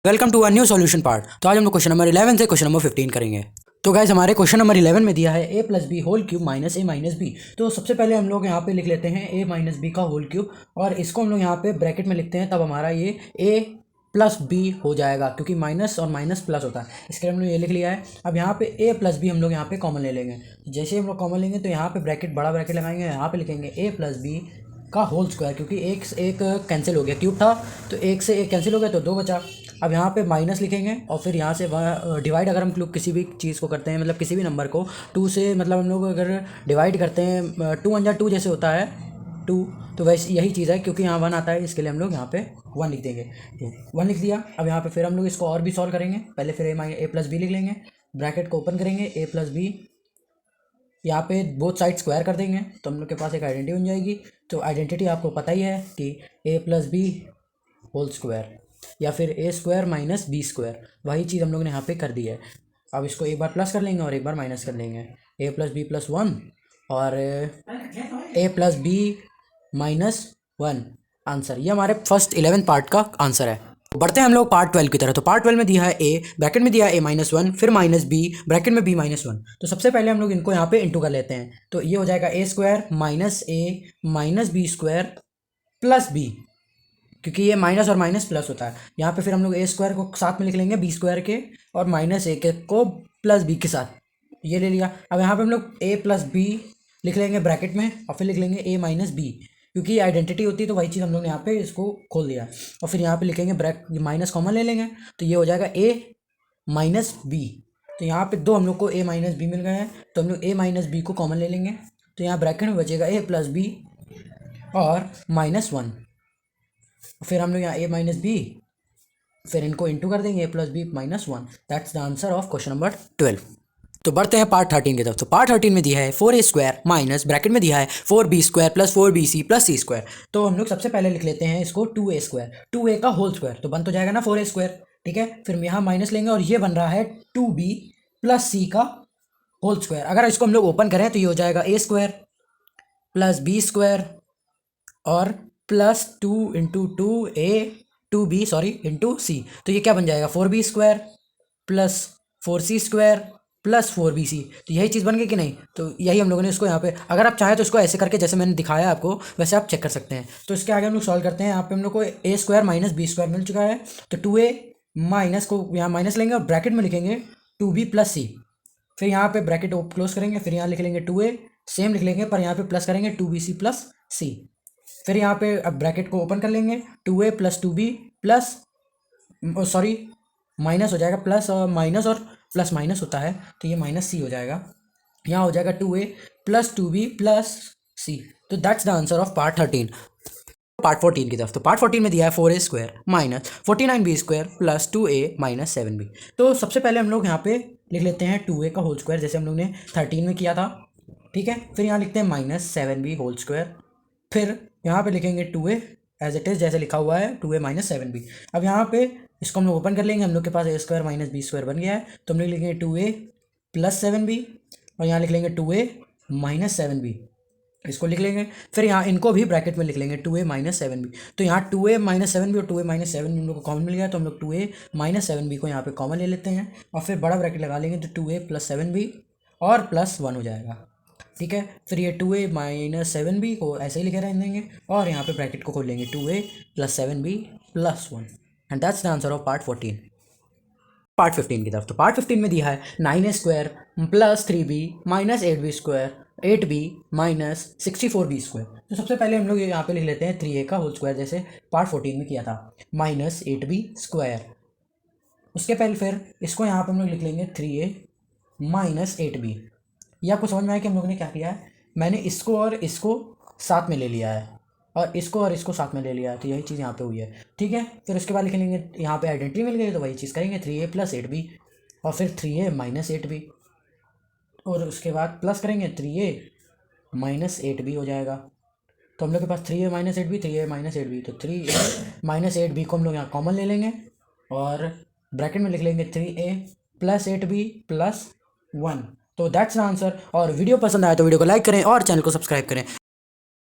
Welcome to a new solution part. तो आज हम लोग क्वेश्चन नंबर 11 से क्वेश्चन नंबर 15 करेंगे। तो गाइस हमारे क्वेश्चन नंबर 11 में दिया है a plus b whole cube minus a minus b. तो सबसे पहले हम लोग यहाँ पे लिख लेते हैं a माइनस बी का होल क्यूब और इसको हम लोग यहाँ पे ब्रैकेट में लिखते हैं, तब हमारा ये a प्लस बी हो जाएगा क्योंकि माइनस और माइनस प्लस होता है। इसके लिए हम लोग ये लिख लिया है। अब यहाँ पे a प्लस बी हम लोग यहाँ पे कॉमन ले लेंगे। जैसे हम लोग कॉमन लेंगे तो यहाँ पे ब्रैकेट बड़ा ब्रैकेट लगाएंगे, यहाँ पे लिखेंगे a प्लस बी का होल स्क्वायर, क्योंकि एक से एक कैंसिल हो गया, क्यूब था तो एक से एक कैंसिल हो गया तो दो बचा। अब यहाँ पे माइनस लिखेंगे और फिर यहाँ से डिवाइड अगर हम लोग किसी भी चीज़ को करते हैं, मतलब किसी भी नंबर को टू से, मतलब हम लोग अगर डिवाइड करते हैं 2 × 2 जैसे होता है 2, तो वैसे यही चीज़ है क्योंकि यहाँ 1 आता है, इसके लिए हम लोग यहाँ पे 1 लिख देंगे। तो 1 लिख दिया। अब यहाँ पे फिर हम लोग इसको और भी सॉल्व करेंगे। पहले फिर ए प्लस बी लिख लेंगे, ब्रैकेट को ओपन करेंगे, ए प्लस बी, यहाँ पे बोथ साइड स्क्वायर कर देंगे तो हम लोग के पास एक आइडेंटिटी बन जाएगी। तो आइडेंटिटी आपको पता ही है कि ए प्लस बी होल स्क्वायर या फिर ए स्क्वायर माइनस बी स्क्वायर, वही चीज़ हम लोग ने यहाँ पे कर दी है। अब इसको एक बार प्लस कर लेंगे और एक बार माइनस कर लेंगे, ए प्लस बी प्लस 1 और ए प्लस बी माइनस 1 आंसर। ये हमारे फर्स्ट 11 पार्ट का आंसर है। बढ़ते हैं हम लोग पार्ट 12 की तरह। तो पार्ट 12 में दिया है ए, ब्रैकेट में दिया है ए माइनस 1, फिर माइनस बी, ब्रैकेट में बी माइनस 1। तो सबसे पहले हम लोग इनको यहाँ पे इंटू कर लेते हैं। तो ये हो जाएगा a square minus a minus b square plus b, क्योंकि ये माइनस और माइनस प्लस होता है। यहाँ पे फिर हम लोग ए स्क्वायर को साथ में लिख लेंगे बी स्क्वायर के, और माइनस ए के को प्लस बी के साथ, ये ले लिया। अब यहाँ पे हम लोग ए प्लस बी लिख लेंगे ब्रैकेट में और फिर लिख लेंगे ए माइनस बी, क्योंकि ये आइडेंटिटी होती है तो वही चीज़ हम लोग ने यहाँ पे इसको खोल दिया। और फिर यहाँ पे लिखेंगे माइनस कॉमन ले लेंगे तो ये हो जाएगा ए माइनस बी। तो यहाँ पे दो हम लोग को ए माइनस बी मिल गए हैं, तो हम लोग ए माइनस बी को कॉमन ले लेंगे। तो यहाँ ब्रैकेट में बचेगा ए प्लस बी और माइनस 1। फिर हम लोग यहाँ ए माइनस बी, फिर इनको इंटू कर देंगे, a plus b minus 1। That's the answer of question number 12। तो बढ़ते हैं पार्ट 13 की तरफ। तो पार्ट 13 में दिया है 4a स्क्वायर माइनस, ब्रैकेट में दिया है 4b square plus 4bc plus c square. तो हम लोग सबसे पहले लिख लेते हैं इसको 2a स्क्वायर, 2a का होल स्क्वायर तो बन तो जाएगा ना 4a स्क्वायर, ठीक है। फिर यहाँ माइनस लेंगे और ये बन रहा है 2b प्लस c का होल स्क्वायर। अगर इसको हम लोग ओपन करें तो ये हो जाएगा a square plus b square और plus 2 × 2a 2b into c। तो ये क्या बन जाएगा 4b square plus 4c square plus 4bc। तो यही चीज़ बन गई कि नहीं। तो यही हम लोगों ने इसको यहाँ पे, अगर आप चाहें तो इसको ऐसे करके जैसे मैंने दिखाया आपको वैसे आप चेक कर सकते हैं। तो इसके आगे हम लोग सॉल्व करते हैं। यहाँ पे हम लोग को ए स्क्वायर माइनस बी स्क्वायर मिल चुका है, तो 2a माइनस को यहाँ माइनस लेंगे और ब्रैकेट में लिखेंगे 2b प्लस c। फिर यहाँ पे ब्रैकेट क्लोज करेंगे, फिर यहाँ लिख लेंगे 2a, सेम लिख लेंगे पर यहाँ पे प्लस करेंगे 2bc प्लस c। फिर यहाँ पे अब ब्रैकेट को ओपन कर लेंगे, 2a plus 2b plus minus हो जाएगा, प्लस और माइनस और प्लस माइनस होता है तो ये माइनस सी हो जाएगा। यहाँ हो जाएगा 2a plus 2b plus c। तो that's the answer of part 13। Part 14 की तरफ। तो पार्ट 14 में दिया है 4a square minus 49b square plus 2a minus 7b। तो सबसे पहले हम लोग यहाँ पे लिख लेते हैं 2a का होल स्क्वायर, जैसे हम लोग ने 13 में किया था, ठीक है। फिर यहाँ लिखते हैं माइनस 7b होल स्क्वायर, फिर यहाँ पे लिखेंगे 2a एज इट इज़ जैसे लिखा हुआ है 2a माइनस 7b। अब यहाँ पे इसको हम लोग ओपन कर लेंगे, हम लोग के पास a square minus b square बन गया है, तो हम लोग लिखेंगे 2a प्लस 7b और यहाँ लिख लेंगे 2a माइनस 7b, इसको लिख लेंगे। फिर यहाँ इनको भी ब्रैकेट में लिख लेंगे 2a माइनस 7b। तो यहाँ 2a माइनस 7b और 2a माइनस 7b हम लोग को कॉमन मिल गया, तो हम लोग 2a माइनस 7b को यहाँ पे कॉमन ले लेते हैं और फिर बड़ा ब्रैकेट लगा लेंगे, तो 2a प्लस 7b और प्लस 1 हो जाएगा, ठीक है। फिर ये 2a माइनस 7b को ऐसे ही लिखे रहने देंगे और यहाँ पे ब्रैकेट को खोल लेंगे 2a plus 7b plus 1। And that's the answer of part 14। Part 15 की तरफ। तो पार्ट 15 में दिया है 9a square plus 3b minus 8b square 8b minus 64b square. तो सबसे पहले हम लोग यहाँ पे लिख लेते हैं 3a का होल स्क्वायर, जैसे पार्ट 14 में किया था, माइनस 8b स्क्वायर। उसके पहले फिर इसको यहाँ पे हम लोग लिख लेंगे 3a माइनस 8b। ये आपको समझ में आया कि हम लोगों ने क्या किया है, मैंने इसको और इसको साथ में ले लिया है और इसको साथ में ले लिया है, तो यही चीज़ यहाँ पे हुई है, ठीक है। फिर उसके बाद लिख लेंगे, यहाँ पे आइडेंटिटी मिल गई तो वही चीज़ करेंगे 3a प्लस 8b और फिर 3a माइनस 8b और उसके बाद प्लस करेंगे 3a माइनस 8b हो जाएगा। तो हम लोग के पास 3a minus 8b 3a minus 8b, तो 3a माइनस 8b को हम लोग यहाँ कॉमन ले लेंगे और ब्रैकेट में लिख लेंगे 3a प्लस 8b प्लस 1। तो दैट्स द आंसर। और वीडियो पसंद आया तो वीडियो को लाइक करें और चैनल को सब्सक्राइब करें।